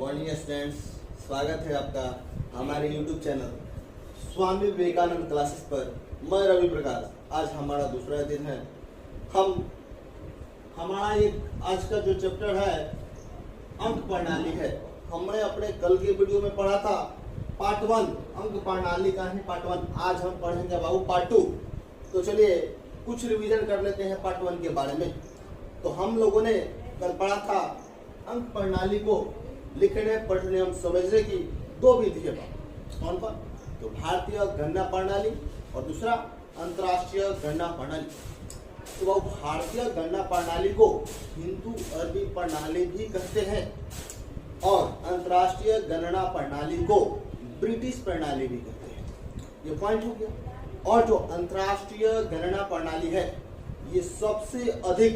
Morning students, स्वागत है आपका हमारे YouTube channel Swami Vivekananda classes पर। मैं रवि प्रकाश। आज हमारा दूसरा दिन है। हमारा एक आज का जो चैप्टर है अंक प्रणाली है। हमने अपने कल के वीडियो में पढ़ा था पार्ट 1 अंक प्रणाली का है पार्ट 1। आज हम पढ़ेंगे बाबू पार्ट 2। तो चलिए कुछ रिवीजन कर लेते हैं पार्ट 1 के बारे में। तो हम लोगों ने कल पढ़ा था अंक प्रणाली को लिखने पढ़ने एवं समझने की दो विधि है। कौन कौन? तो भारतीय गणना प्रणाली और दूसरा अंतर्राष्ट्रीय गणना प्रणाली। तो वो भारतीय गणना प्रणाली को हिंदू अरबी प्रणाली भी कहते हैं और अंतर्राष्ट्रीय गणना प्रणाली को ब्रिटिश प्रणाली भी कहते हैं। ये पॉइंट हो गया। और जो अंतर्राष्ट्रीय गणना प्रणाली है ये सबसे अधिक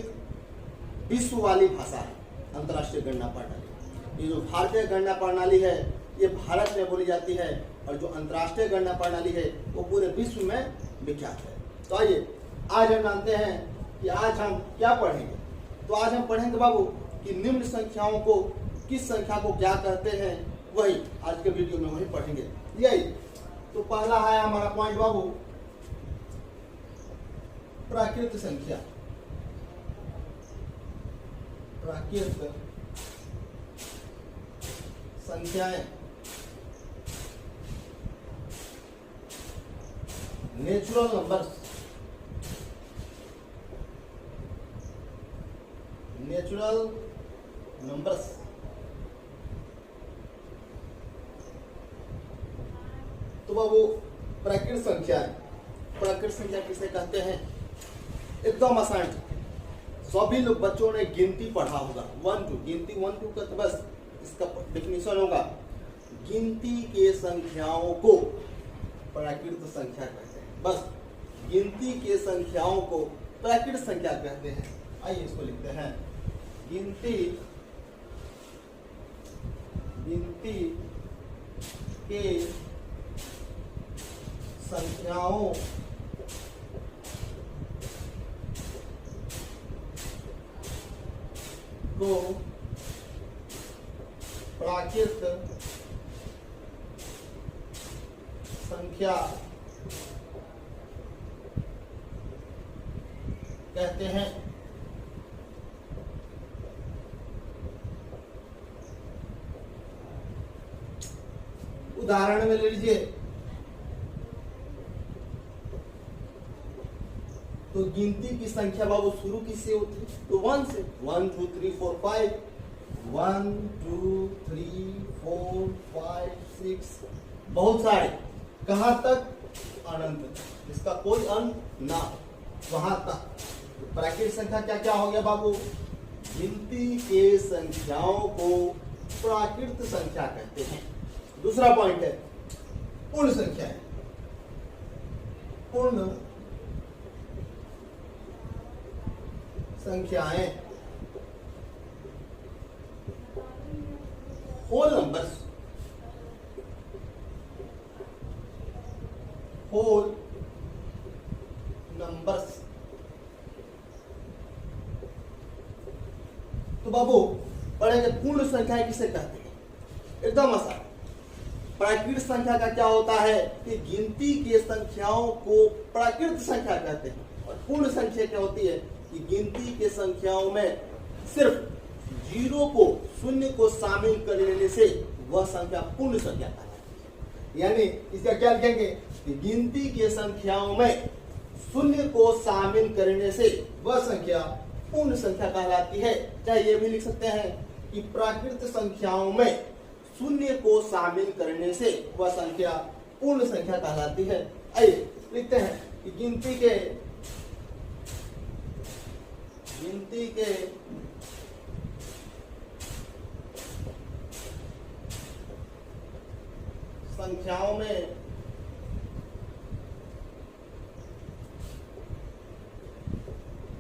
विश्व वाली भाषा है। अंतर्राष्ट्रीय गणना प्रणाली, ये जो भारतीय गणना प्रणाली है ये भारत में बोली जाती है और जो अंतर्राष्ट्रीय गणना प्रणाली है वो पूरे विश्व में विख्यात है। तो आइए आज हम जानते हैं कि आज हम क्या पढ़ेंगे। तो आज हम पढ़ेंगे बाबू कि निम्न संख्याओं को किस संख्या को क्या कहते हैं, वही आज के वीडियो में वही पढ़ेंगे। यही तो पहला है हमारा पॉइंट बाबू, प्राकृत संख्या। प्राकृत संख्याएं, नेचुरल नंबर्स। नेचुरल नंबर्स तो बाबू प्राकृत संख्या है। प्राकृत संख्या किसे कहते हैं? एकदम आसान। सभी लोग बच्चों ने गिनती पढ़ा होगा 1 2 गिनती 1 2 का। तो बस इसका डेफिनेशन होगा गिनती के संख्याओं को प्राकृत संख्या कहते हैं। बस गिनती के संख्याओं को प्राकृत संख्या कहते हैं। आइए इसको लिखते हैं। गिनती के संख्याओं को प्राकृत संख्या कहते हैं। उदाहरण में ले लीजिए तो गिनती की संख्या बाबू शुरू किससे होती है? तो 1 से। 1 2 3 4 5 1 2 3 4 5 6 बहुत सारे। कहां तक? अनंत तक। इसका कोई अंत ना, वहां तक। तो प्राकृत संख्या क्या क्या हो गया बाबू? गिनती के संख्याओं को प्राकृत संख्या कहते हैं। दूसरा पॉइंट है पूर्ण संख्या। पूर्ण संख्याएं, होल नंबर्स। होल नंबर्स तो बाबू पढ़ेंगे पूर्ण संख्याएं किसे कहते हैं। एकदम आसान। प्राकृत संख्या का क्या होता है कि गिनती के संख्याओं को प्राकृत संख्या कहते हैं। और पूर्ण संख्या क्या होती है कि गिनती के संख्याओं में सिर्फ जीरो को, शून्य को शामिल कर लेने से वह संख्या पूर्ण संख्या कहलाती है। यानी इसका क्या लिखेंगे कि गिनती के संख्याओं में शून्य को शामिल करने से वह संख्या पूर्ण संख्या कहलाती है। चाहे ये भी लिख सकते हैं कि प्राकृत संख्याओं में शून्य को शामिल करने से वह संख्या पूर्ण संख्या कहलाती है। आइए लिखते हैं कि गिनती के संख्याओं में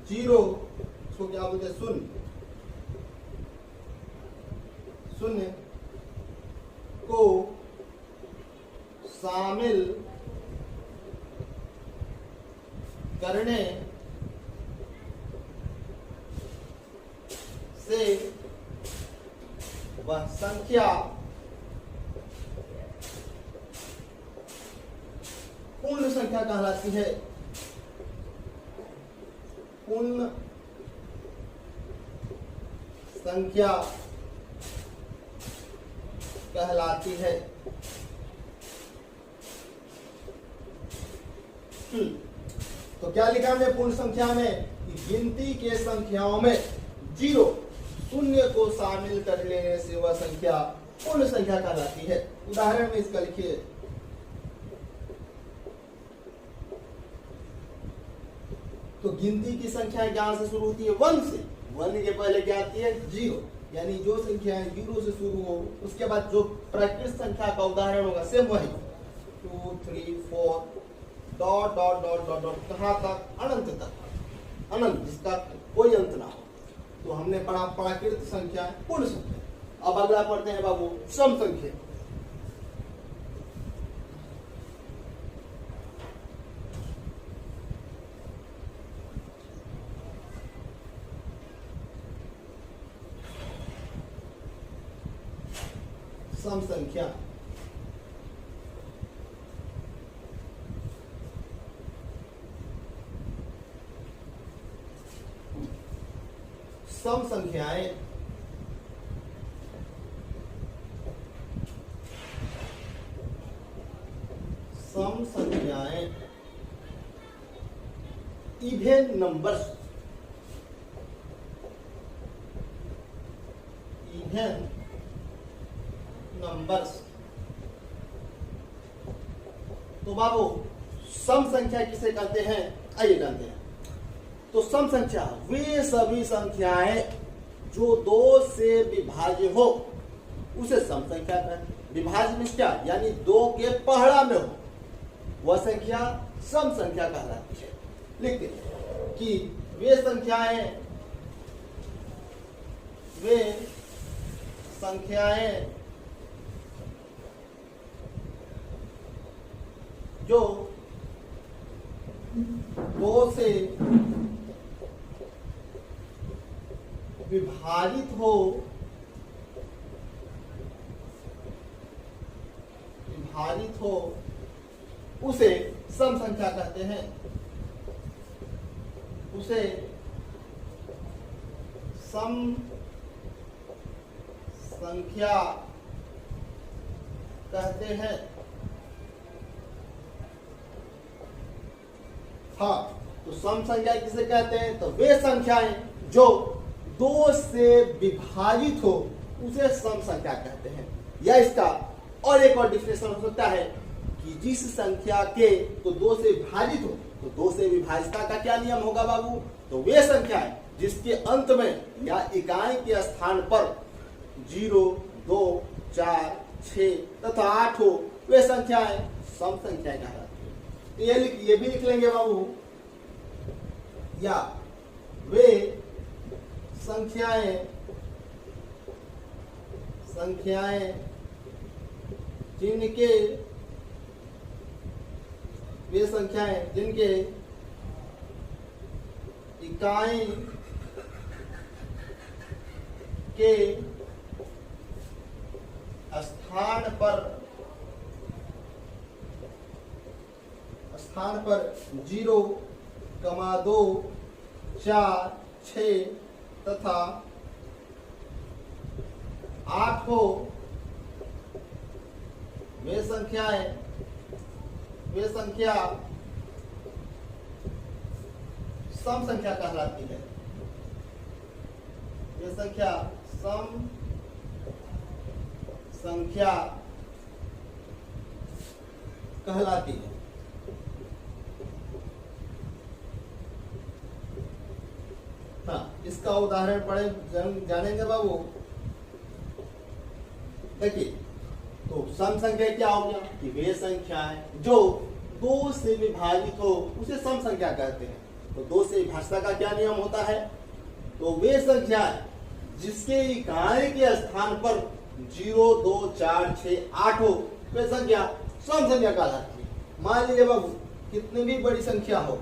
जीरो, इसको क्या बोलते हैं? शून्य को शामिल करने से वह संख्या पूर्ण संख्या कहलाती है। पूर्ण संख्या कहलाती है। तो क्या लिखा हमने पूर्ण संख्या में? गिनती के संख्याओं में जीरो शून्य को शामिल कर लेने से वह संख्या पूर्ण संख्या कहलाती है। उदाहरण में इसका लिखिए, तो गिनती की संख्या कहां से शुरू होती है? 1 से। 1 के पहले क्या आती है? 0। यानी जो संख्याएं 0 से शुरू हो उसके बाद जो प्राकृत संख्या का उदाहरण होगा सेम वही 2 3 4 dot dot dot dot dot कहां तक? अनंत तक, अनंत जिसका कोई अंत ना हो। तो हमने पढ़ा प्राकृत संख्या, पूर्ण संख्या। अब अगला पढ़ते हैं बाबू सम संख्या। सम संख्या सम संख्याएं सम संख्याएं इवन नंबर्स, इवन नंबर्स। तो बाबू सम संख्या किसे कहते हैं? आइए जानते हैं। तो सम संख्या वे सभी संख्याएं जो 2 से विभाज्य हो उसे सम संख्या कहते हैं। विभाज्य में क्या? यानी 2 के पहला में हो वह संख्या सम संख्या कहलाती है। लिखते हैं कि वे संख्याएं जो 2 से विभाजित हो उसे सम संख्या कहते हैं। उसे सम संख्या कहते हैं। हाँ, तो सम संख्या किसे कहते हैं? तो वे संख्याएं जो 2 से विभाजित हो उसे सम संख्या कहते हैं। या इसका और एक और डिफिनेशन हो सकता है कि जिस संख्या के तो 2 से विभाजित हो, तो 2 से विभाजिता का क्या नियम होगा बाबू? तो वे संख्याएं जिसके अंत में या इकाई के स्थान पर 0, 2, 4, 6 तथा 8 हो वे संख्याएं सम संख्या कहलाती है। ये भी लिख लेंगे बाबू। या वे संख्याएं जिनके इकाई के स्थान पर 0, 2, 4, 6 तथा 8 हो वे संख्या सम संख्या कहलाती है। वे संख्या सम संख्या कहलाती है। हाँ, इसका उदाहरण पढ़े जानेंगे बाबू। देखिए, तो सम संख्या क्या हो गया कि वे संख्याएं जो 2 से विभाजित हो उसे सम संख्या कहते हैं। तो 2 से विभाज्यता का क्या नियम होता है? तो वे संख्याएं जिसके इकाई के स्थान पर 0, 2, 4, 6, 8 हो वे संख्या सम संख्या कहलाती है। मान लीजिए बाबू कितनी भी बड़ी संख्या हो,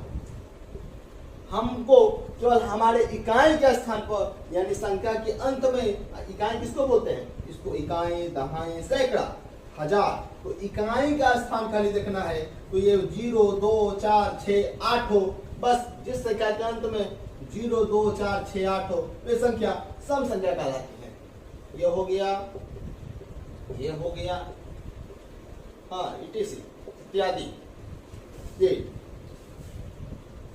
हमको केवल हमारे इकाई के स्थान पर यानी संख्या के अंत में, इकाई किसको बोलते हैं? इसको इसको इकाई, दहाई, सैकड़ा, हजार। तो इकाई का स्थान खाली देखना है, तो ये 0, 2, 4, 6, 8 हो। बस जिस संख्या के अंत में 0, 2, 4, 6, 8 हो वे संख्या सम संख्या कहलाती है। ये हो गया, ये हो गया, हाँ इटीसी इत्यादि। ये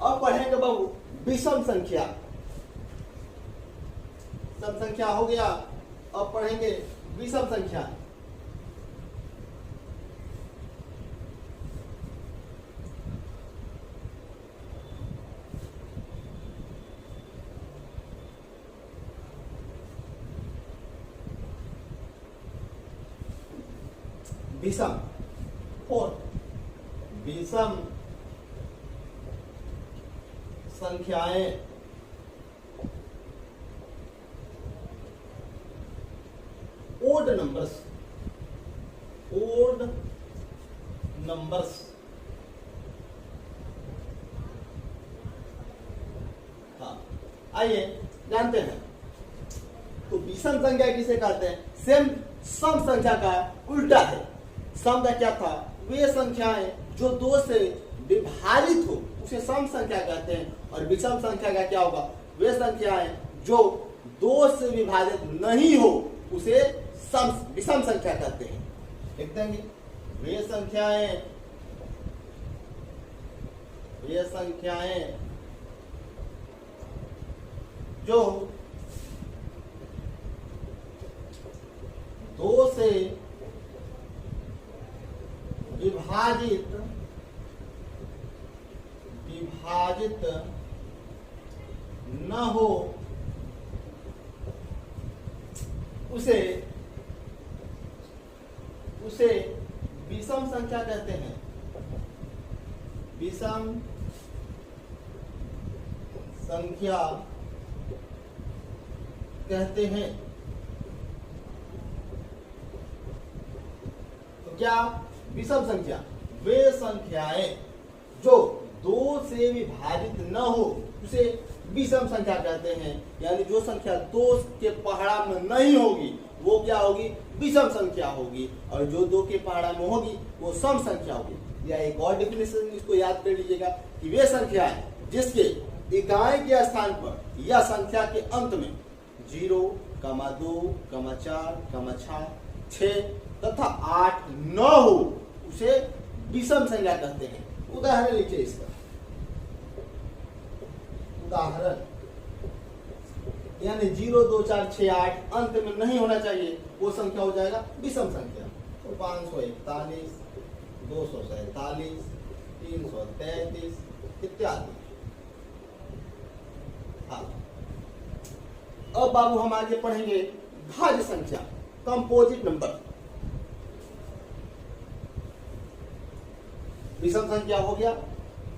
अब पढ़ेंगे बाबू विषम संख्या। सम संख्या हो गया, अब पढ़ेंगे विषम संख्या। विषम और विषम संख्याएं ओड नंबर्स, ओड नंबर्स। हाँ आइए जानते हैं। तो विषम संख्या किसे कहते हैं? सेम सम संख्या का उल्टा है। सम का क्या था? वे संख्याएं जो 2 से विभाजित हो उसे सम संख्या कहते हैं। और विषम संख्या का क्या होगा? वे संख्याएं जो 2 से विभाजित नहीं हो उसे विषम संख्या कहते हैं। लिख देंगे वे संख्याएं जो 2 से विभाजित न हो उसे विषम संख्या कहते हैं। विषम संख्या कहते हैं। तो क्या विषम संख्या? वे संख्याएं जो 2 से विभाजित न हो उसे विषम संख्या कहते हैं। यानी जो संख्या 2 के पहाड़ा में नहीं होगी वो क्या होगी? विषम संख्या होगी। और जो 2 के पहाड़ा में होगी वो सम संख्या होगी। या एक और डेफिनेशन इसको याद कर लीजिएगा कि वे संख्याएं जिसके इकाई के स्थान पर या संख्या के अंत में 0, 2, 4, 6 तथा 8 न हो उसे विषम संख्या कहते हैं। उदाहरण लिखिए इसका। उदाहरण यानी 0, 2, 4, 6, 8 अंत में नहीं होना चाहिए, वो संख्या हो जाएगा विषम संख्या। तो 541, 247, 333 इत्यादि। हाँ अब बाबू हम आगे पढ़ेंगे भाज्य संख्या, कंपोजिट नंबर। विषम संख्या हो गया,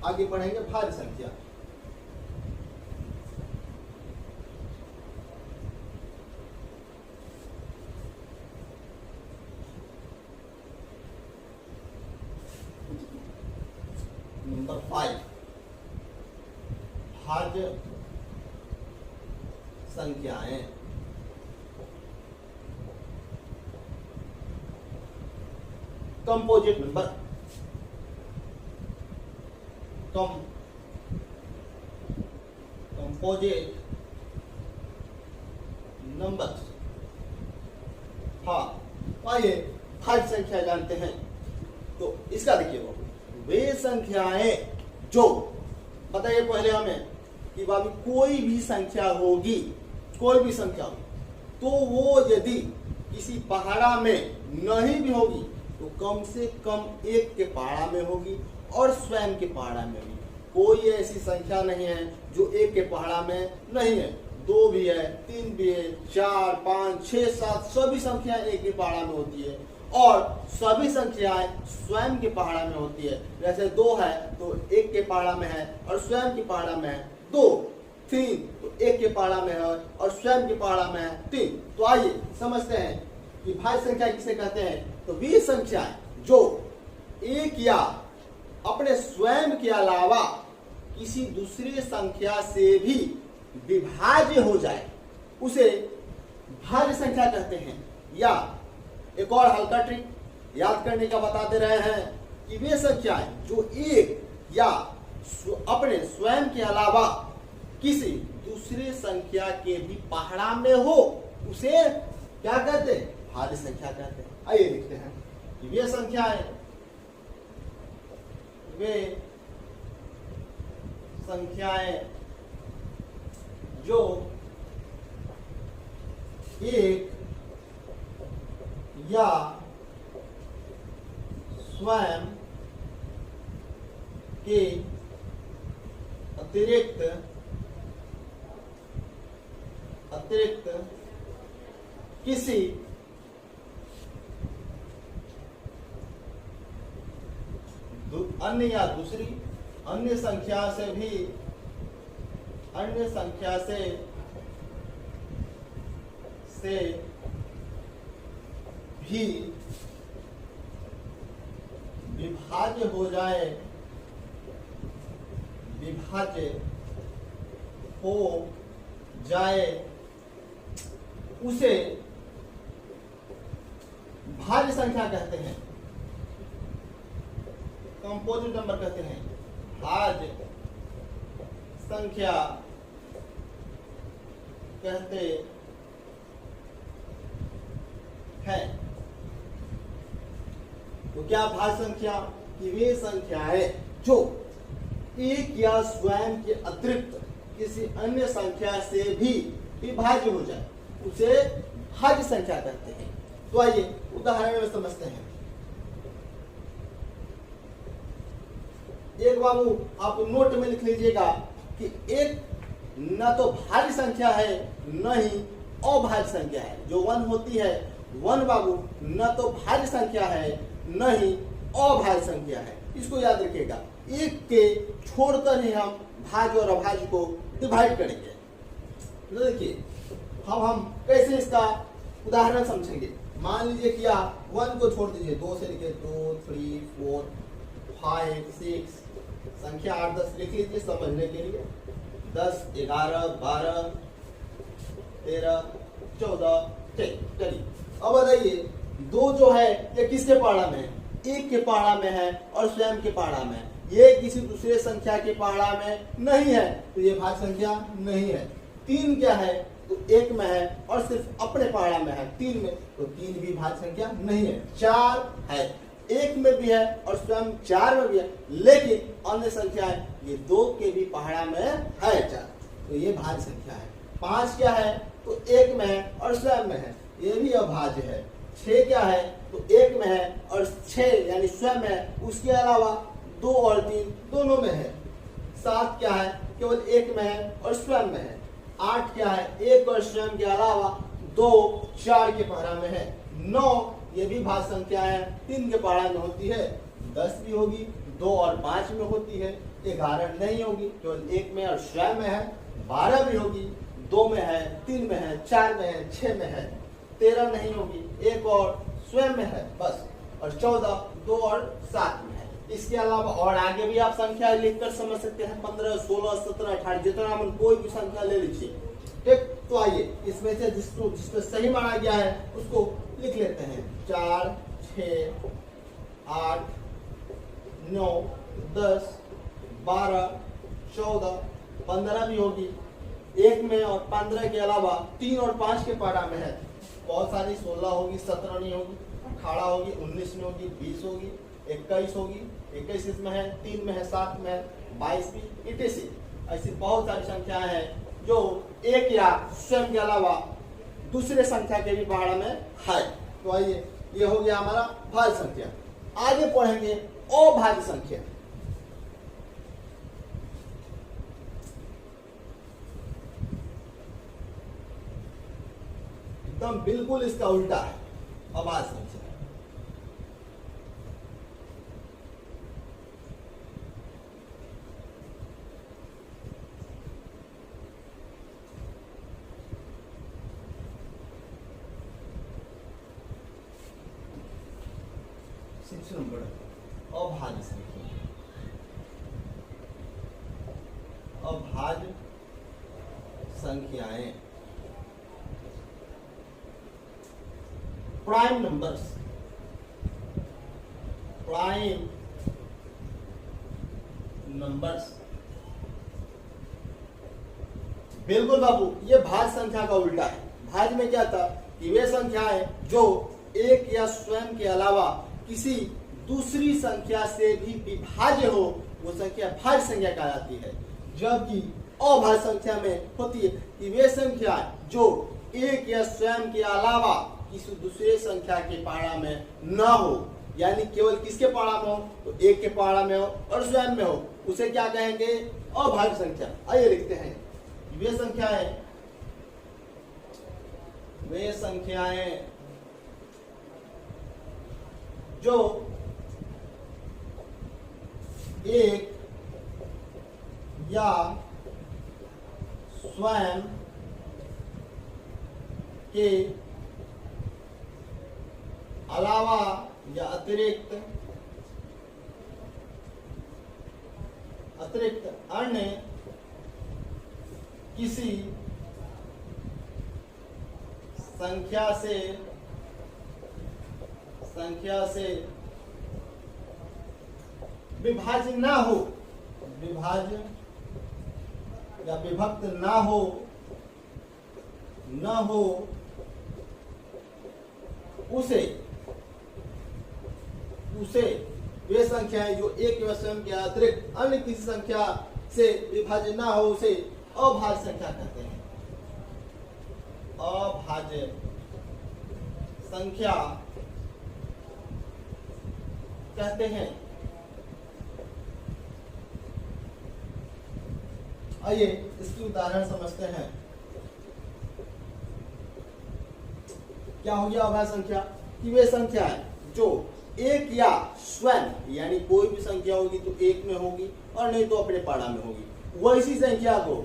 आगे पढ़ेंगे भाज्य संख्या। नंबर 5 भाज्य संख्याएं। Composite number, composite number. हाँ आइए भाज्य संख्या जानते हैं। तो इसका देखिए वे संख्याएं जो, बताइए पहले हमें कि बाबू कोई भी संख्या होगी, कोई भी संख्या होगी तो वो यदि किसी पहाड़ा में नहीं भी होगी तो कम से कम 1 के पहाड़ा में होगी और स्वयं के पहाड़ा में भी। कोई ऐसी संख्या नहीं है जो 1 के पहाड़ा में नहीं है। 2 भी है, 3 भी है, 4, 5, 6, 7 सभी संख्याएं 1 के पहाड़ा में होती है और सभी संख्याएं स्वयं के पहाड़ा में होती है। जैसे 2 है तो 1 के पहाड़ा में है और स्वयं के पहाड़ा में है 2, 3 तो 1 के पहाड़ा में है और स्वयं के पहाड़ा में है 3। तो आइए समझते हैं कि भाज्य संख्या किसे कहते हैं। तो वे संख्याएं जो 1 या अपने स्वयं के अलावा किसी दूसरी संख्या से भी विभाज्य हो जाए उसे भाज्य संख्या कहते हैं। या एक और हल्का ट्रिक याद करने का बताते रहे हैं कि वे संख्याएं जो एक या अपने स्वयं के अलावा किसी दूसरे संख्या के भी पहाड़ा में हो उसे क्या कहते हैं? भाज्य संख्या कहते हैं। आइए लिखते हैं कि वे संख्याएं जो एक या स्वयं के अतिरिक्त किसी अन्य या दूसरी अन्य संख्या से भी विभाज्य हो जाए उसे भाज्य संख्या कहते हैं, कंपोजिट नंबर कहते हैं, भाज्य संख्या कहते हैं। तो क्या भाज्य संख्या? कि वे संख्याएं जो एक या स्वयं के अतिरिक्त किसी अन्य संख्या से भी विभाज्य हो जाए उसे भाज्य संख्या कहते हैं। तो आइए उदाहरण में समझते हैं। एक बाबू आप नोट में लिख लीजिएगा कि एक न तो भाज्य संख्या है न ही अभाज्य संख्या है। जो 1 होती है 1 बाबू न तो भाज्य संख्या है न ही अभाज्य संख्या है। इसको याद रखिएगा। एक के छोड़कर ही हम भाज्य और अभाज्य को डिवाइड करेंगे। तो देखिए हम कैसे इसका उदाहरण समझेंगे। मान लीजिए कि आप 1 को छोड़ दीजिए, 2 से लिखे 2, 3, 4, 5, 6 संख्या 8, 10 लिख लीजिए समझने के लिए। 10, 11, 12, 13, 14 चलिए। अब बताइए 2 जो है ये किसके पहाड़ा में है? एक के पहाड़ा में है और स्वयं के पहाड़ा में है। ये किसी दूसरे संख्या के पहाड़ा में नहीं है तो ये भाज्य संख्या नहीं है। 3 क्या है? तो 1 में है और सिर्फ अपने पहाड़ा में है। 3 में तो 3 भी भाज्य संख्या नहीं है। 4 है, 1 में भी है और स्वयं 4 में भी है, लेकिन अन्य संख्या है ये 2 के भी पहाड़ा में है 4, तो ये भाज्य संख्या है। 5 क्या है? तो 1 में है और स्वयं में है, ये भी अभाज्य है। 6 क्या है? तो 1 में है और 6 यानी स्वयं में है, उसके अलावा 2 और 3 दोनों में है। 7 क्या है? केवल 1 में है और स्वयं में है। 8 क्या है? 1 और स्वयं के अलावा 2 4 के पहाड़ा में है। 9 ये भी भाज्य संख्या है, 3 के पहाड़ा में होती है। 10 भी होगी, 2 और 5 में होती है। 11 नहीं होगी, केवल 1 में और स्वयं में है। 12 भी होगी, 2 में है, 3 में है, 4 में है, 6 में है। 13 नहीं होगी, 1 और स्वयं में है बस। और 14 2 और 7 में है। इसके अलावा और आगे भी आप संख्या लिखकर समझ सकते हैं। 15, 16, 17, 18 जितना मन कोई भी संख्या ले लीजिए। ठीक, तो आइए इसमें से जिसमें सही माना गया है उसको लिख लेते हैं। 4, 6, 8, 9, 10, 12, 14, 15 भी होगी। 1 में और 15 के अलावा 3 और 5 के पहाड़ा में है। बहुत सारी 16 होगी, 17 नहीं होगी, 18 होगी, 19 में होगी, 20 होगी, 21 होगी, 21 इसमें है, 3 में है, 7 में है, 22 भी, 88। ऐसी बहुत सारी संख्याएं हैं जो एक या स्वयं के अलावा दूसरे संख्या के भी पहाड़ा में है। तो आइए ये हो गया हमारा भाज्य संख्या। आगे पढ़ेंगे अभाज्य संख्या। एकदम बिल्कुल इसका उल्टा है अभाज्य संख्या। अभाज्य संख्या। अभाज्य संख्याएं प्राइम नंबर्स, प्राइम नंबर्स। बिल्कुल बाबू, ये भाज्य संख्या का उल्टा है। भाज्य में क्या था कि वे संख्याएं जो एक या स्वयं के अलावा किसी दूसरी संख्या से भी विभाज्य हो, वो संख्या भाज्य संख्या कहलाती है। जबकि अभाज्य संख्या में होती है कि वे संख्या जो एक या स्वयं के अलावा किसी दूसरे संख्या के पारा में न हो, यानी केवल किसके पारा में हो, तो एक के पारा में हो और स्वयं में हो, उसे क्या कहेंगे, अभाज्य संख्या। आइए लिखते हैं, वे संख्याएं जो एक या स्वयं के अलावा या अतिरिक्त अन्य किसी संख्या से विभाज्य ना हो, विभाज्य या विभक्त ना हो उसे वे संख्याएं जो एक या स्वयं के अतिरिक्त अन्य किसी संख्या से विभाज्य ना हो, उसे अभाज्य संख्या कहते हैं। अभाज्य संख्या कहते हैं। आइए इसकी उदाहरण समझते हैं। क्या हो गया अभाज्य संख्या कि वे संख्या है जो एक या स्वयं, यानी कोई भी संख्या होगी तो एक में होगी और नहीं तो अपने पाड़ा में होगी, वैसी संख्या को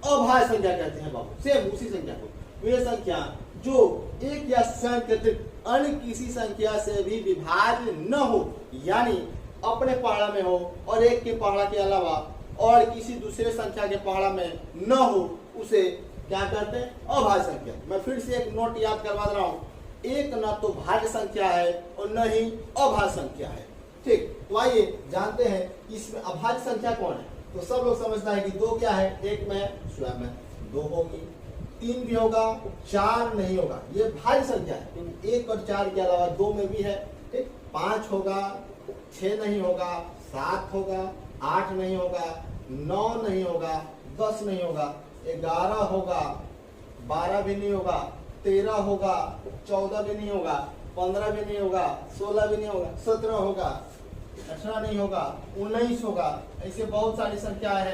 अभाज्य संख्या कहते हैं बाबू। सेम उसी संख्या को, वे संख्या जो एक या स्वयं के अतिरिक्त अन्य किसी संख्या से भी विभाज्य न हो, यानी अपने पहाड़ा में हो और एक के पहाड़ा के अलावा और किसी दूसरे संख्या के पहाड़ा में न हो, उसे क्या कहते हैं, अभाज्य संख्या। मैं फिर से एक नोट याद करवा रहा हूं, एक न तो भाज्य संख्या है और न ही अभाज्य संख्या है। ठीक, तो आइए जानते हैं कि इसमें अभाज्य संख्या कौन है। तो सब लोग समझता है कि दो क्या है, एक में स्वयं में दो होगी, तीन भी होगा, चार नहीं होगा, ये भाज्य संख्या है। तो एक और चार के अलावा दो में भी है। ठीक, पांच होगा, छह नहीं होगा, सात होगा, आठ नहीं होगा, नौ नहीं होगा, 10 नहीं होगा, 11 होगा, 12 भी नहीं होगा, 13 होगा, 14 भी नहीं होगा, 15 भी नहीं होगा, 16 भी नहीं होगा, 17 होगा, 18 नहीं होगा, 19 होगा। ऐसे बहुत सारी संख्याएं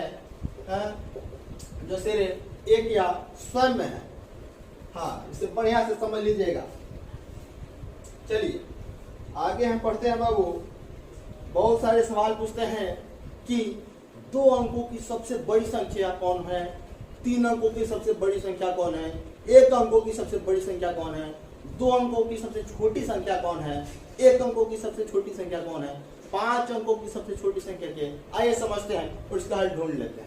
हैं जो सिर्फ एक या स्वयं में है। हाँ, इसे बढ़िया से समझ लीजिएगा। चलिए आगे हम पढ़ते हैं बाबू। बहुत सारे सवाल पूछते हैं कि 2 अंकों की सबसे बड़ी संख्या कौन है, 3 अंकों की सबसे बड़ी संख्या कौन है, 1 अंकों की सबसे बड़ी संख्या कौन है, 2 अंकों की सबसे छोटी संख्या कौन है, 1 अंकों की सबसे छोटी संख्या कौन है, 5 अंकों की सबसे छोटी संख्या क्या है। आइए समझते हैं और इसका हल ढूंढ लेते हैं।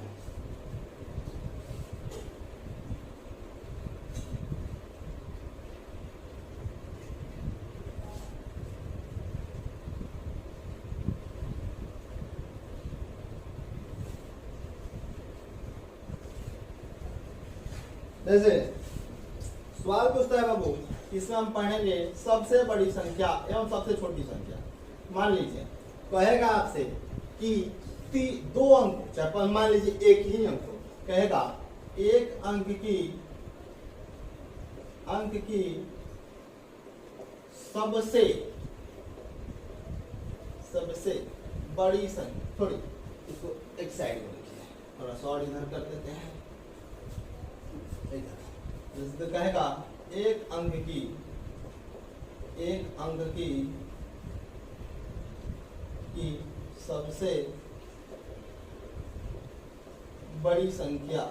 जैसे सवाल पूछता है बाबू, इसमें हम पढ़ेंगे सबसे बड़ी संख्या एवं सबसे छोटी संख्या। मान लीजिए कहेगा आपसे कि 2 अंक, चाहे मान लीजिए एक ही अंक कहेगा, एक अंक की सबसे बड़ी संख्या। थोड़ी इसको एक साइड में लिखिए, थोड़ा सा और इधर कर देते हैं। जैसे कहेगा एक अंक की सबसे बड़ी संख्या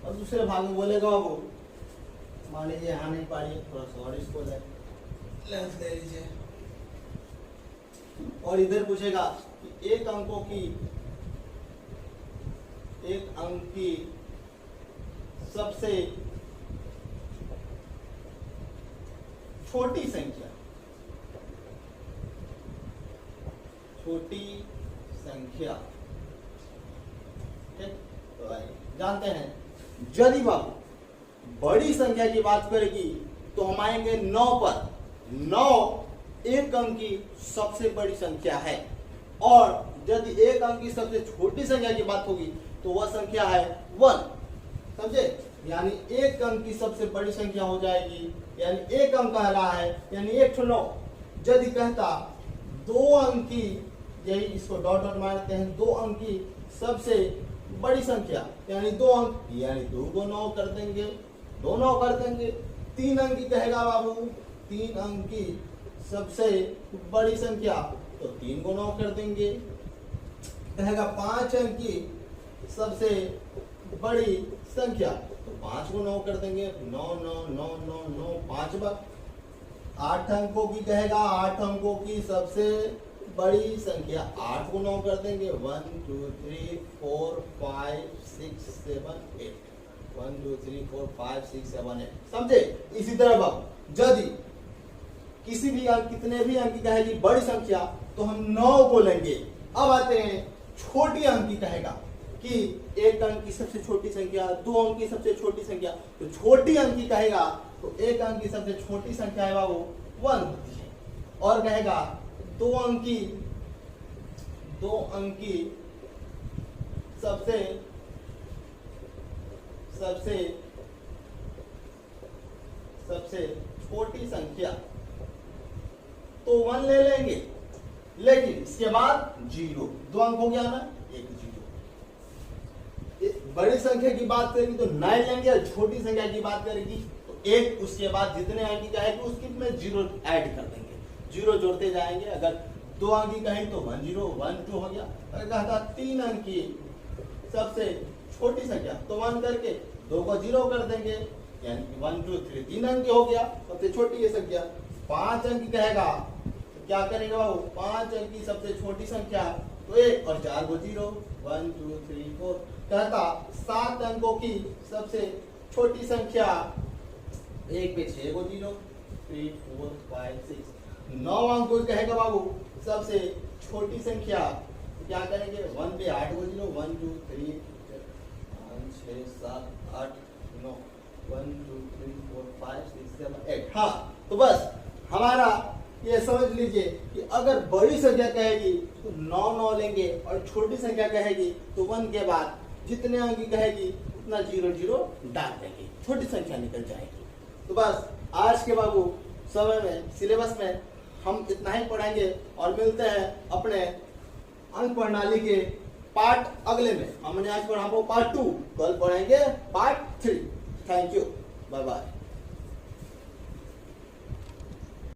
और दूसरे भाग में बोलेगा वो, मान लीजिए यहाँ नहीं पाइए, थोड़ा सा और इसको लेंथ दे लीजिए। और इधर पूछेगा कि एक अंक की सबसे छोटी संख्या, छोटी संख्या। ठीक, तो आइए जानते हैं, यदि बाबू बड़ी संख्या की बात करेगी तो हम आएंगे 9 पर। 9 एक अंक की सबसे बड़ी संख्या है, और यदि एक अंक की सबसे छोटी संख्या की बात होगी तो वह संख्या है 1। समझे? यानी एक अंक की सबसे बड़ी संख्या हो जाएगी, यानी एक अंक कह रहा है, यानी 1 9। यदि कहता 2 अंक की, यही इसको डॉट डॉट मारते हैं, 2 अंक की सबसे बड़ी संख्या, यानी 2 अंक, यानी 2 को 9 कर देंगे, 2 9 कर देंगे। 3 अंक की कहेगा बाबू, 3 अंक की सबसे बड़ी संख्या, तो 3 को 9 कर देंगे। कहेगा 5 अंक की सबसे बड़ी संख्या, तो 5 को 9 कर देंगे, 9 9 9 9 9 5 बार। 8 अंकों की कहेगा, 8 अंकों की सबसे बड़ी संख्या, 8 को 9 कर देंगे, 1 2 3 4 5 6 7 8, 1 2 3 4 5 6 7 8। समझे? इसी तरह बाबू यदि किसी भी अंक, कितने भी अंक की कहेगी बड़ी संख्या, तो हम 9 को लेंगे। अब आते हैं छोटी अंक की, कहेगा कि एक अंक की सबसे छोटी संख्या, 2 अंक की सबसे छोटी संख्या, तो छोटी अंक की कहेगा तो एक अंक की सबसे छोटी संख्या है बाबू 1 होती है। और कहेगा 2 अंक की सबसे छोटी संख्या, तो 1 ले लेंगे, लेकिन इसके बाद 0, 2 अंक हो गया ना, 1 0। बड़ी संख्या की बात करेगी तो 9 लेंगे, और छोटी संख्या की बात करेगी तो 1, उसके बाद जितने अंक की कहेगी उसकी में 0 ऐड कर देंगे, 0 जोड़ते जाएंगे। अगर 2 अंक की कहें तो 1 0 1 2 हो गया। अगर कहता 3 अंक की सबसे छोटी संख्या, तो 1 करके 2 को 0 कर देंगे, यानी 1 2 3 3 अंक की हो गया, सबसे छोटी ये संख्या। 5 अंक की कहेगा तो क्या करेगा बाबू, 5 अंक की सबसे छोटी संख्या, तो 1 और 4 को 0, 1 2 3 4। कहता 7 अंकों की सबसे छोटी संख्या, 1 पे 6 को 0, 3 4 5 6। 9 अंकों की कहेगा बाबू सबसे छोटी संख्या, तो क्या करेंगे, 1 पे 8 को 0, 1 2 3 5 6 7 8 9, 1 2 3 4 5 6 7 8। हाँ, तो बस हमारा ये समझ लीजिए कि अगर बड़ी संख्या कहेगी तो 9 9 लेंगे, और छोटी संख्या कहेगी तो 1 के बाद जितने अंक की कहेगी उतना 0 0 डाल देंगे, छोटी संख्या निकल जाएगी। तो बस आज के बाबू समय में, सिलेबस में हम इतना ही पढ़ाएंगे, और मिलते हैं अपने अंक प्रणाली के पार्ट अगले में। हमने आज पढ़ा पार्ट 2, कल पढ़ेंगे पार्ट